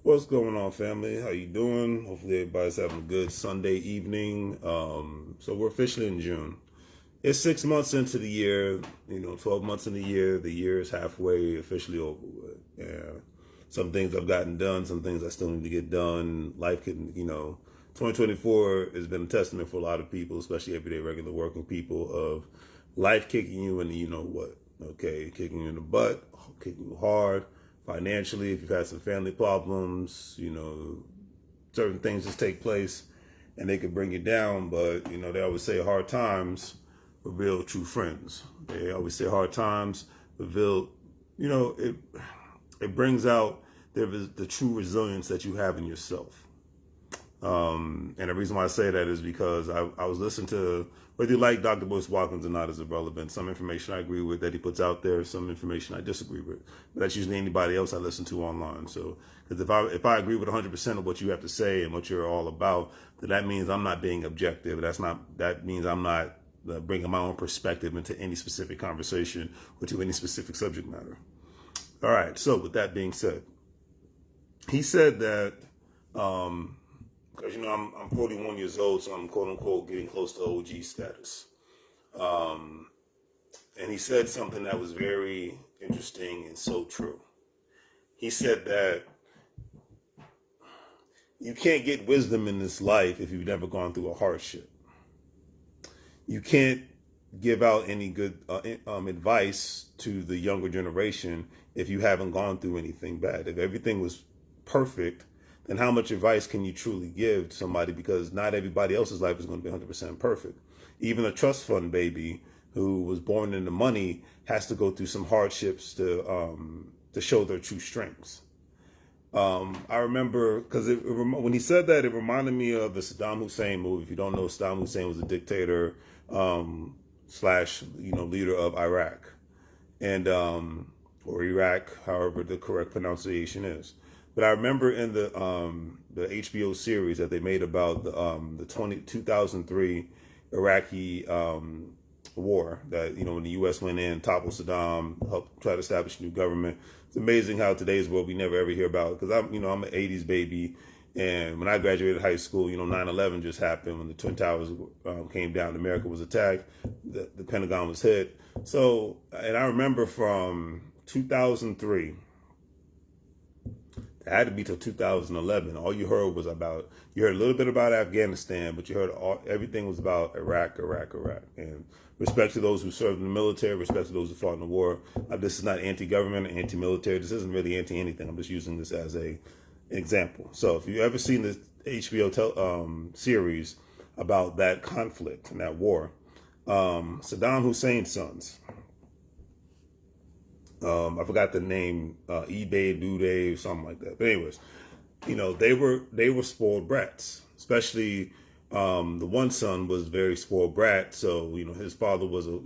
What's going on, family? How you doing? Hopefully everybody's having a good Sunday evening. So we're officially in June. It's 6 months into the year, 12 months in the year. The year is halfway officially over with. Yeah. Some things I've gotten done, some things I still need to get done. Life can, 2024 has been a testament for a lot of people, especially everyday regular working people, of life kicking you in the you know what. Okay, kicking you in the butt, kicking you hard financially. If you've had some family problems, certain things just take place and they could bring you down. But, they always say hard times reveal true friends. They always say hard times reveal, it brings out the true resilience that you have in yourself. And the reason why I say that is because I was listening to, whether you like Dr. Bruce Watkins or not is irrelevant. Some information I agree with that he puts out there, some information I disagree with. But that's usually anybody else I listen to online. So, because if I agree with 100% of what you have to say and what you're all about, then that means I'm not being objective. That means I'm not bringing my own perspective into any specific conversation or to any specific subject matter. All right. So with that being said, he said that, because I'm 41 years old, so I'm quote unquote getting close to OG status. And he said something that was very interesting and so true. He said that you can't get wisdom in this life if you've never gone through a hardship. You can't give out any good advice to the younger generation if you haven't gone through anything bad. If everything was perfect, then how much advice can you truly give to somebody? Because not everybody else's life is going to be 100% perfect. Even a trust fund baby who was born into money has to go through some hardships to show their true strengths. I remember, because when he said that, it reminded me of the Saddam Hussein movie. If you don't know, Saddam Hussein was a dictator slash leader of Iraq, and or Iraq, however the correct pronunciation is. But I remember in the HBO series that they made about the 2003 Iraqi war, that when the U.S. went in, toppled Saddam, helped try to establish a new government. It's amazing how today's world we never ever hear about it, because I'm an 80s baby, and when I graduated high school, 9/11 just happened when the Twin Towers came down. America was attacked, the Pentagon was hit. So, and I remember from 2003. It had to be till 2011. All you heard was you heard a little bit about Afghanistan, but you heard everything was about Iraq. And respect to those who served in the military, respect to those who fought in the war. This is not anti-government or anti-military. This isn't really anti-anything. I'm just using this as an example. So if you've ever seen this HBO series about that conflict and that war, Saddam Hussein's sons, I forgot the name, eBay, Duday, something like that. But anyways, they were spoiled brats. Especially the one son was very spoiled brat. So his father was a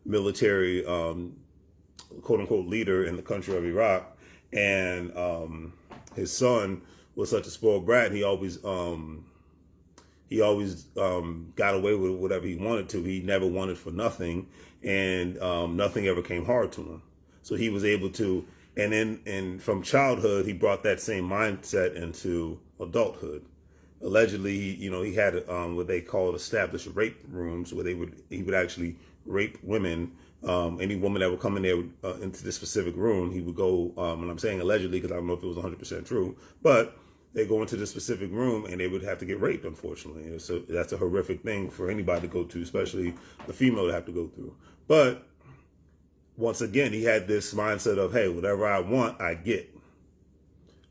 military quote unquote leader in the country of Iraq, and his son was such a spoiled brat. He always got away with whatever he wanted to. He never wanted for nothing, and nothing ever came hard to him. So he was able to, and from childhood, he brought that same mindset into adulthood. Allegedly, he had what they called established rape rooms, where he would actually rape women. Any woman that would come in there into this specific room, he would go, and I'm saying allegedly because I don't know if it was 100% true, but they go into this specific room and they would have to get raped, unfortunately. So that's a horrific thing for anybody to go to, especially the female to have to go through. But once again, he had this mindset of, hey, whatever I want, I get.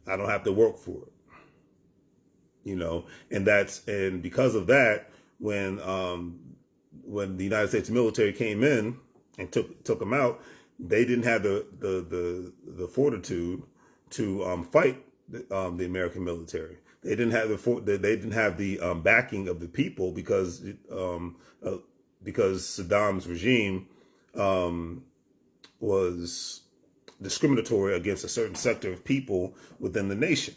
I don't have to work for it. And because of that, when the United States military came in and took him out, they didn't have the fortitude to fight the American military. They didn't have the backing of the people because Saddam's regime was discriminatory against a certain sector of people within the nation.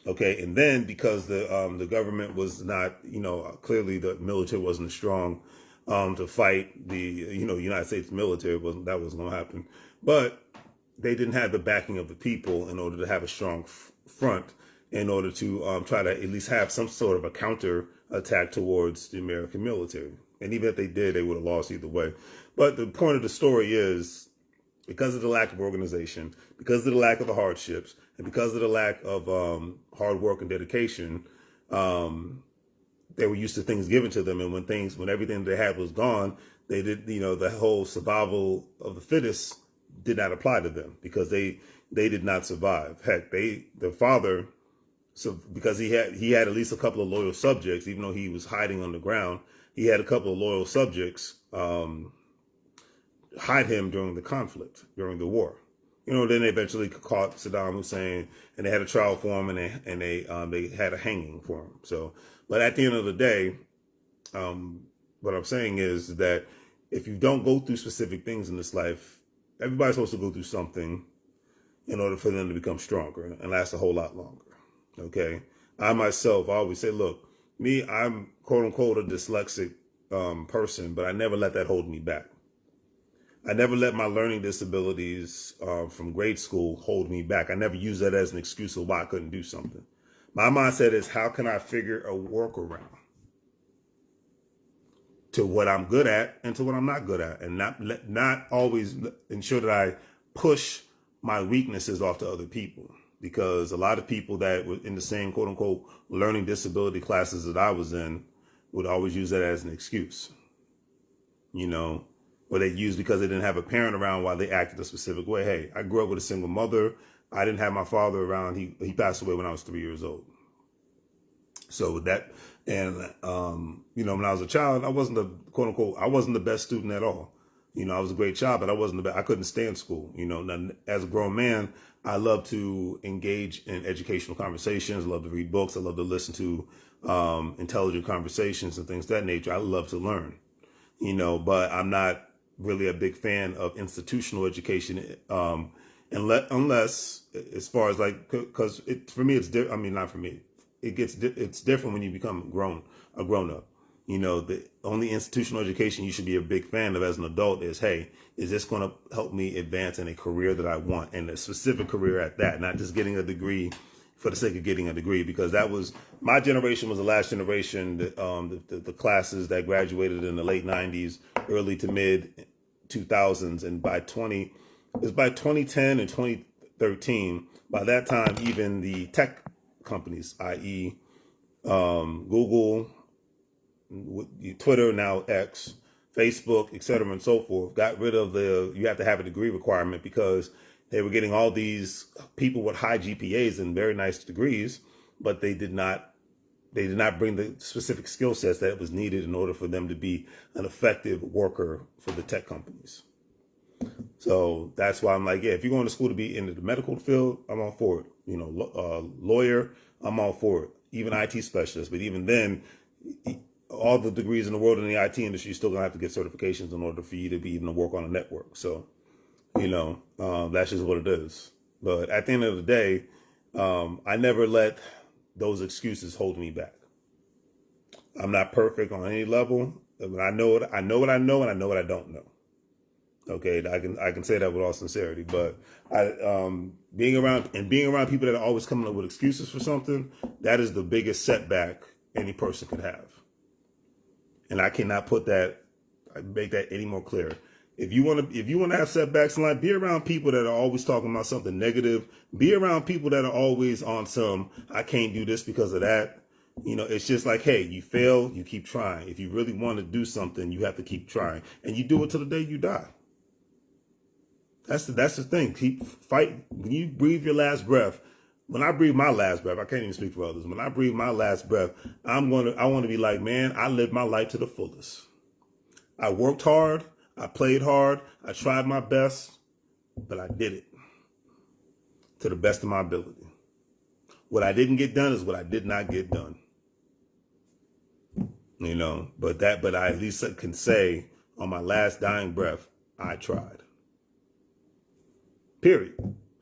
Okay, and then because the government was not, clearly the military wasn't strong to fight the United States military, that wasn't going to happen. But they didn't have the backing of the people in order to have a strong front in order to try to at least have some sort of a counter attack towards the American military. And even if they did, they would have lost either way. But the point of the story is, because of the lack of organization, because of the lack of the hardships, and because of the lack of hard work and dedication, they were used to things given to them. And when everything they had was gone, they did, the whole survival of the fittest did not apply to them, because they did not survive. Heck, their father, so because he had at least a couple of loyal subjects, even though he was hiding on the ground, he had a couple of loyal subjects hide him during the conflict, during the war. Then they eventually caught Saddam Hussein, and they had a trial for him, and they had a hanging for him. So, but at the end of the day, what I'm saying is that if you don't go through specific things in this life, everybody's supposed to go through something in order for them to become stronger and last a whole lot longer. Okay, I myself, I always say, look, I'm quote unquote a dyslexic person, but I never let that hold me back. I never let my learning disabilities from grade school hold me back. I never use that as an excuse of why I couldn't do something. My mindset is, how can I figure a workaround to what I'm good at and to what I'm not good at, and not always ensure that I push my weaknesses off to other people. Because a lot of people that were in the same quote unquote learning disability classes that I was in would always use that as an excuse. Or they use because they didn't have a parent around why they acted a specific way. Hey, I grew up with a single mother. I didn't have my father around. He passed away when I was 3 years old. So with that, and when I was a child, I wasn't I wasn't the best student at all. I was a great child, but I wasn't the best. I couldn't stand school. Now, as a grown man, I love to engage in educational conversations. I love to read books. I love to listen to intelligent conversations and things of that nature. I love to learn, but I'm not really a big fan of institutional education, unless as far as because for me it's I mean, not for me. It's different when you become a grown up. The only institutional education you should be a big fan of as an adult is, hey, is this going to help me advance in a career that I want, and a specific career at that, not just getting a degree for the sake of getting a degree, because that was my generation was the last generation that the classes that graduated in the late 90s, early to mid 2000s, and by 2010 and 2013, by that time, even the tech companies, i.e. Google, Twitter, now X, Facebook, et cetera, and so forth, got rid of you have to have a degree requirement, because they were getting all these people with high GPAs and very nice degrees, but they did not bring the specific skill sets that was needed in order for them to be an effective worker for the tech companies. So that's why I'm like, yeah, if you're going to school to be in the medical field, I'm all for it. Lawyer, I'm all for it. Even IT specialist, but even then, all the degrees in the world in the IT industry, you're still gonna have to get certifications in order for you to be even to work on a network. So, that's just what it is. But at the end of the day, I never let those excuses hold me back. I'm not perfect on any level, but I know what I know, and I know what I don't know. Okay, I can say that with all sincerity. But being around people that are always coming up with excuses for something, that is the biggest setback any person could have. And I cannot make that any more clear. If you want to have setbacks in life, be around people that are always talking about something negative. Be around people that are always on some, I can't do this because of that. It's just like, hey, you fail, you keep trying. If you really want to do something, you have to keep trying, and you do it till the day you die. That's the thing. Fight. When you breathe your last breath. When I breathe my last breath, I can't even speak for others. When I breathe my last breath, I want to be like, man, I lived my life to the fullest. I worked hard. I played hard. I tried my best, but I did it to the best of my ability. What I didn't get done is what I did not get done. But I at least can say on my last dying breath, I tried. Period.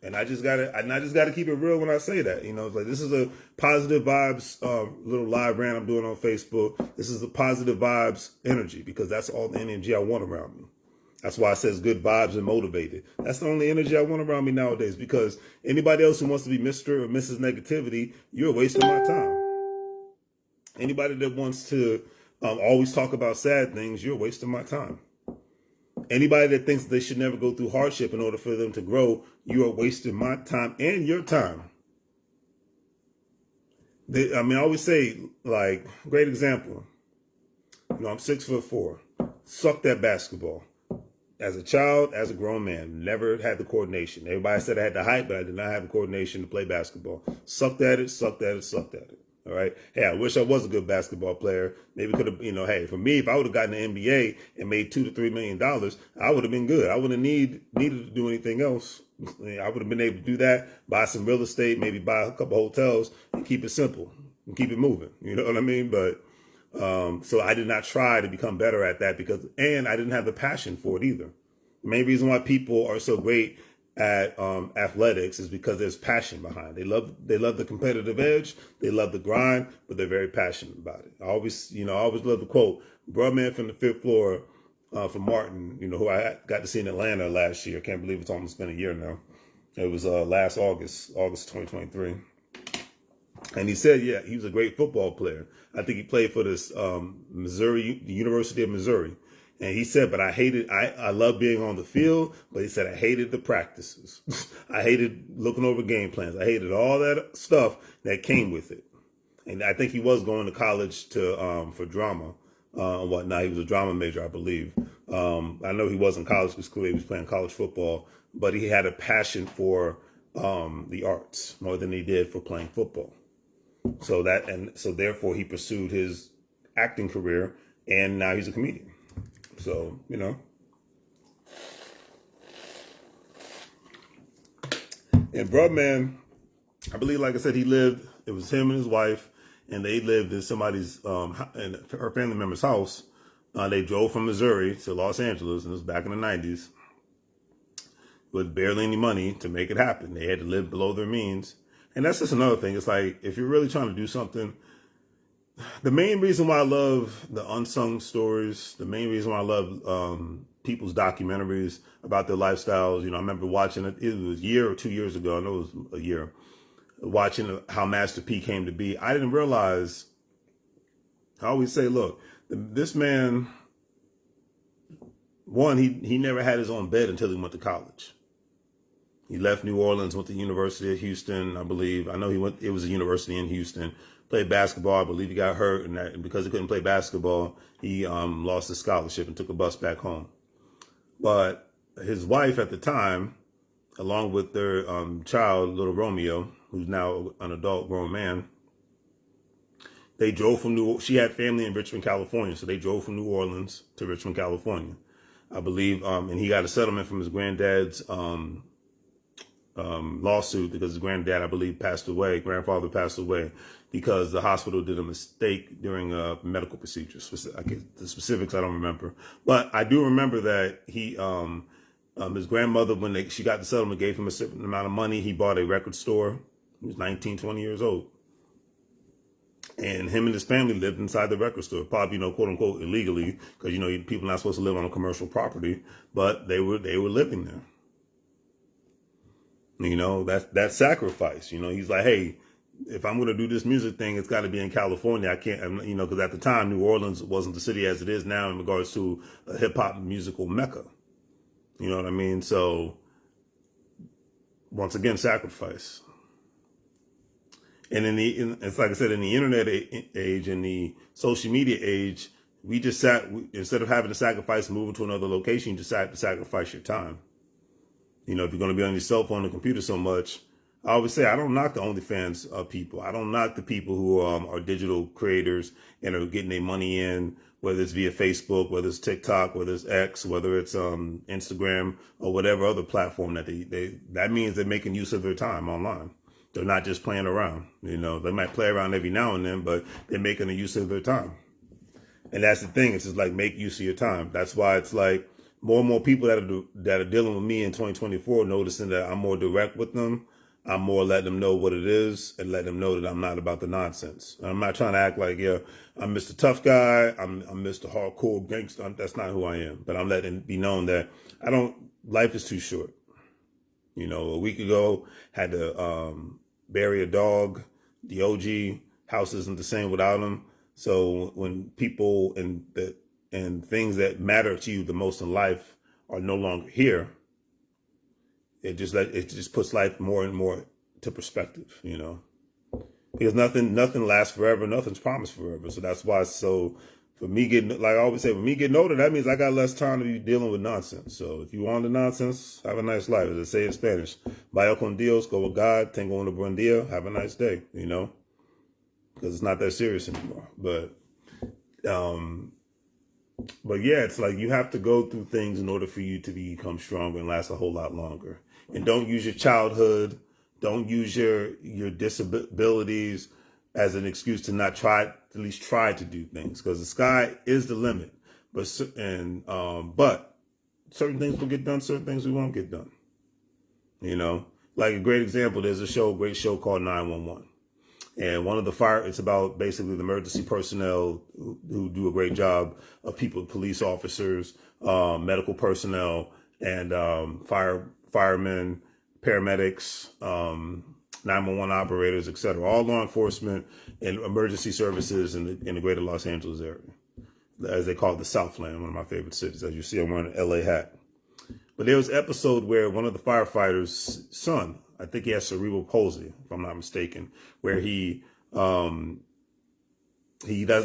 And I just gotta keep it real when I say that. It's like, this is a positive vibes little live rant I'm doing on Facebook. This is a positive vibes energy, because that's all the energy I want around me. That's why it says good vibes and motivated. That's the only energy I want around me nowadays, because anybody else who wants to be Mr. or Mrs. Negativity, you're wasting my time. Anybody that wants to always talk about sad things, you're wasting my time. Anybody that thinks they should never go through hardship in order for them to grow, you are wasting my time and your time. I always say, like, great example. I'm 6'4". Sucked at basketball. As a child, as a grown man, never had the coordination. Everybody said I had the height, but I did not have the coordination to play basketball. Sucked at it. All right. Hey, I wish I was a good basketball player. Maybe could have, hey, for me, if I would have gotten the NBA and made $2 to $3 million, I would have been good. I wouldn't needed to do anything else. I would have been able to do that, buy some real estate, maybe buy a couple hotels, and keep it simple and keep it moving. You know what I mean? But so I did not try to become better at that and I didn't have the passion for it either. The main reason why people are so great at athletics is because there's passion behind it. They love the competitive edge, they love the grind, but they're very passionate about it. I always love the quote, Broadman from the fifth floor, from Martin, who I got to see in Atlanta last year. I can't believe it's almost been a year now. It was last August 2023. And he said, yeah, he was a great football player. I think he played for this the University of Missouri. And he said, but I love being on the field, but he said, I hated the practices. I hated looking over game plans. I hated all that stuff that came with it. And I think he was going to college for drama and whatnot. He was a drama major, I believe. I know he was in college because clearly he was playing college football, but he had a passion for the arts more than he did for playing football. So therefore he pursued his acting career, and now he's a comedian. So, And Broadman, I believe, like I said, it was him and his wife, and they lived in somebody's, in her family member's house. They drove from Missouri to Los Angeles, and it was back in the 90s, with barely any money to make it happen. They had to live below their means. And that's just another thing. It's like, if you're really trying to do something, the main reason why I love the unsung stories, the main reason why I love people's documentaries about their lifestyles, I remember watching it was a year or 2 years ago, I know it was a year, watching how Master P came to be. I didn't realize, I always say, look, this man, one, he never had his own bed until he went to college. He left New Orleans, went to the University of Houston, I believe. I know it was a university in Houston. Played basketball. I believe he got hurt, and because he couldn't play basketball, he lost his scholarship and took a bus back home. But his wife at the time, along with their child, little Romeo, who's now an adult grown man, they drove from she had family in Richmond, California, so they drove from New Orleans to Richmond, California, I believe, and he got a settlement from his granddad's lawsuit because his grandfather passed away because the hospital did a mistake during medical procedures. The specifics I don't remember, but I do remember that his grandmother, when she got the settlement, gave him a certain amount of money. He bought a record store. He was 19, 20 years old. And him and his family lived inside the record store, probably, quote unquote, illegally, because, people are not supposed to live on a commercial property, but they were living there. That's sacrifice. He's like, hey, if I'm going to do this music thing, it's got to be in California. I can't, because at the time, New Orleans wasn't the city as it is now in regards to a hip hop musical mecca. You know what I mean? So once again, sacrifice. And it's like I said, in the internet age, in the social media age, we just instead of having to sacrifice moving to another location, you just have to sacrifice your time. If you're going to be on your cell phone and computer so much, I always say, I don't knock the OnlyFans people. I don't knock the people who are digital creators and are getting their money in, whether it's via Facebook, whether it's TikTok, whether it's X, whether it's Instagram, or whatever other platform that that means they're making use of their time online. They're not just playing around. They might play around every now and then, but they're making a use of their time. And that's the thing. It's just like, make use of your time. That's why it's like more and more people that are dealing with me in 2024, noticing that I'm more direct with them. I'm more letting them know what it is and letting them know that I'm not about the nonsense. I'm not trying to act like, yeah, I'm Mr. Tough Guy. I'm Mr. Hardcore Gangster. That's not who I am. But I'm letting it be known that life is too short. You know, a week ago, had to bury a dog. The OG house isn't the same without him. So when people and things that matter to you the most in life are no longer here, it just puts life more and more to perspective, you know, because nothing lasts forever. Nothing's promised forever. So that's why. So for me like I always say, with me getting older, that means I got less time to be dealing with nonsense. So if you want the nonsense, have a nice life. As I say in Spanish, vaya con Dios, go with God, tengo un buen día, have a nice day, you know, because it's not that serious anymore. But yeah, it's like you have to go through things in order for you to become stronger and last a whole lot longer. And don't use your childhood, don't use your disabilities as an excuse to not at least try to do things, because the sky is the limit. But certain things will get done, certain things we won't get done. You know, like a great example, there's a great show called 911. And one of it's about basically the emergency personnel who do a great job of police officers, medical personnel, and firemen, paramedics, 911 operators, etc. All law enforcement and emergency services in the greater Los Angeles area, as they call it, the Southland, one of my favorite cities. As you see, I'm wearing an LA hat. But there was an episode where one of the firefighters' son, I think he has cerebral palsy, if I'm not mistaken, where he doesn't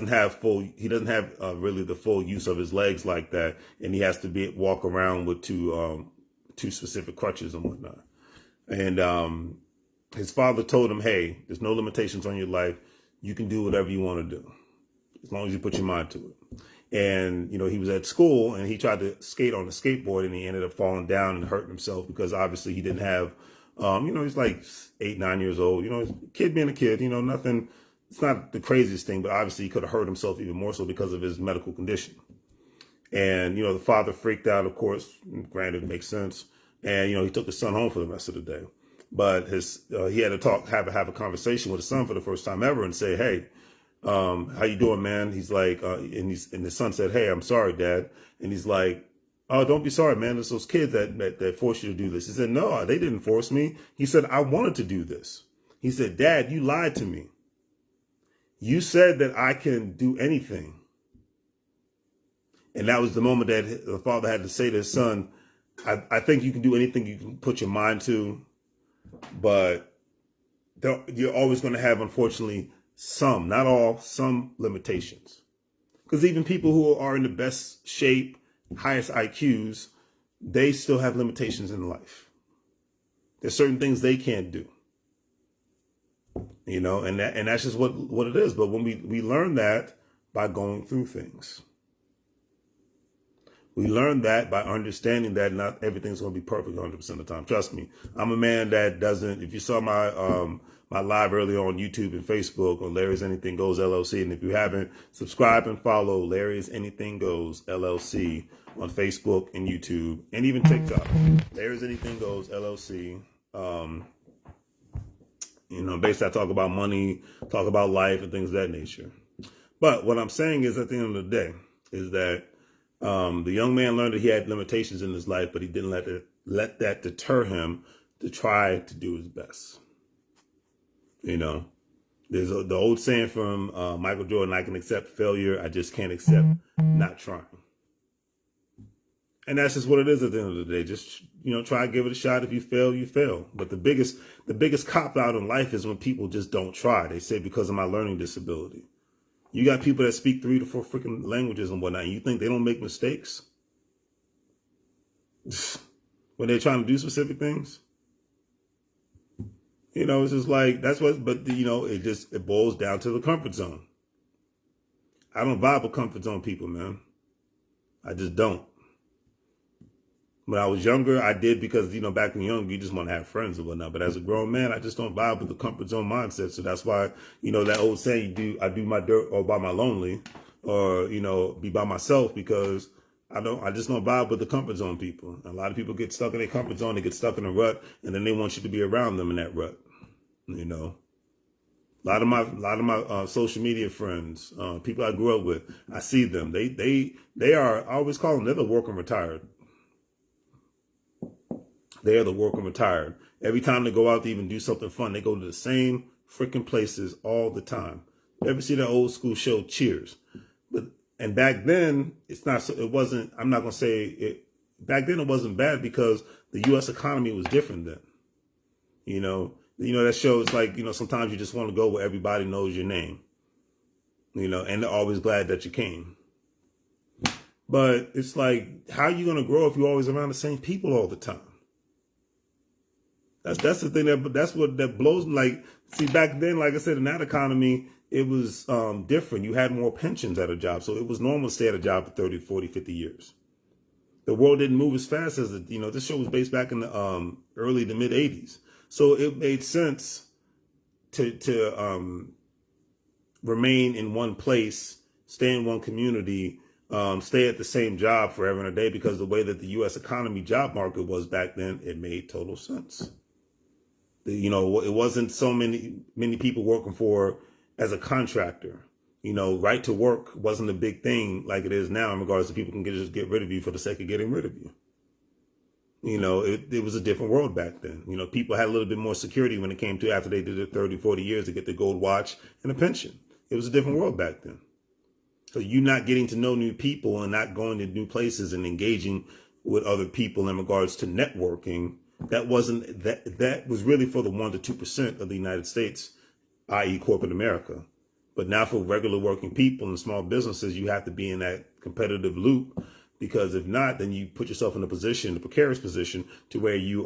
have really the full use of his legs like that, and he has to walk around with two specific crutches and whatnot. And his father told him, "Hey, there's no limitations on your life. You can do whatever you want to do, as long as you put your mind to it." And, you know, he was at school and he tried to skate on a skateboard and he ended up falling down and hurting himself because obviously he didn't have, he's like 8, 9 years old, you know, kid being a kid, you know, nothing, it's not the craziest thing, but obviously he could have hurt himself even more so because of his medical condition. And, you know, the father freaked out, of course, granted, it makes sense. And, you know, he took his son home for the rest of the day. But he had to have a conversation with his son for the first time ever and say, "Hey, how you doing, man?" He's like, and the son said, "Hey, I'm sorry, Dad." And he's like, "Oh, don't be sorry, man. It's those kids that forced you to do this." He said, "No, they didn't force me." He said, "I wanted to do this." He said, "Dad, you lied to me. You said that I can do anything." And that was the moment that the father had to say to his son, I think you can do anything you can put your mind to, but you're always going to have, unfortunately, some, not all, some limitations. Because even people who are in the best shape, highest IQs, they still have limitations in life. There's certain things they can't do. You know, and that's just what it is. But when we learn that by going through things. We learn that by understanding that not everything's going to be perfect 100% of the time. Trust me, I'm a man that doesn't. If you saw my live earlier on YouTube and Facebook on Larry's Anything Goes LLC, and if you haven't, subscribe and follow Larry's Anything Goes LLC on Facebook and YouTube and even TikTok. Larry's Anything Goes LLC. You know, basically I talk about money, talk about life and things of that nature. But what I'm saying is, at the end of the day, is that the young man learned that he had limitations in his life, but he didn't let that deter him to try to do his best. You know, there's the old saying from Michael Jordan, "I can accept failure, I just can't accept not trying." And that's just what it is at the end of the day. Just, you know, try to give it a shot. If you fail, you fail. But the biggest cop out in life is when people just don't try. They say, "Because of my learning disability." You got people that speak 3 to 4 freaking languages and whatnot. And you think they don't make mistakes when they're trying to do specific things? You know, it's just like, but you know, it boils down to the comfort zone. I don't vibe with comfort zone people, man. I just don't. When I was younger, I did because, you know, back when you're young, you just want to have friends and whatnot. But as a grown man, I just don't vibe with the comfort zone mindset. So that's why, you know, that old saying, I do my dirt all by my lonely, or, you know, be by myself, because I just don't vibe with the comfort zone people. A lot of people get stuck in their comfort zone. They get stuck in a rut, and then they want you to be around them in that rut. You know, a lot of my social media friends, people I grew up with, I see them. They are. I always call them. They're the working retired. They are the working retired. Every time they go out to even do something fun, they go to the same freaking places all the time. You ever see that old school show Cheers? And back then, it wasn't, I'm not going to say it, back then it wasn't bad because the U.S. economy was different then. You know, that show is like, sometimes you just want to go where everybody knows your name, and they're always glad that you came. But it's like, how are you going to grow if you're always around the same people all the time? That's the thing that blows me. Like, see, back then, like I said, in that economy, it was different. You had more pensions at a job. So it was normal to stay at a job for 30, 40, 50 years. The world didn't move as fast as this show was based back in the early to mid 80s. So it made sense to remain in one place, stay in one community, stay at the same job forever and a day, because the way that the U.S. economy job market was back then, it made total sense. It wasn't so many people working for as a contractor. Right to work wasn't a big thing like it is now in regards to people can just get rid of you for the sake of getting rid of you. It was a different world back then. People had a little bit more security when it came to after they did it 30, 40 years to get the gold watch and a pension. It was a different world back then. So you not getting to know new people and not going to new places and engaging with other people in regards to networking, that was really for the 1% to 2% of the United States, i.e. corporate America. But now for regular working people and small businesses, you have to be in that competitive loop, because if not, then you put yourself in a precarious position to where you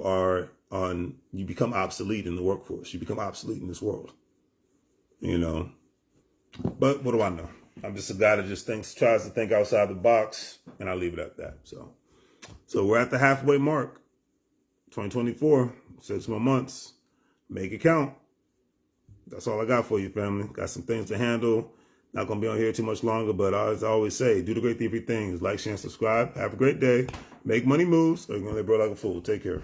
become obsolete in the workforce. You become obsolete in this world, But what do I know? I'm just a guy that just tries to think outside the box, and I leave it at that. So we're at the halfway mark. 2024, 6 more months. Make it count. That's all I got for you, family. Got some things to handle. Not going to be on here too much longer, but as I always say, do the great three things. Like, share, and subscribe. Have a great day. Make money moves, or you're going to live bro like a fool. Take care.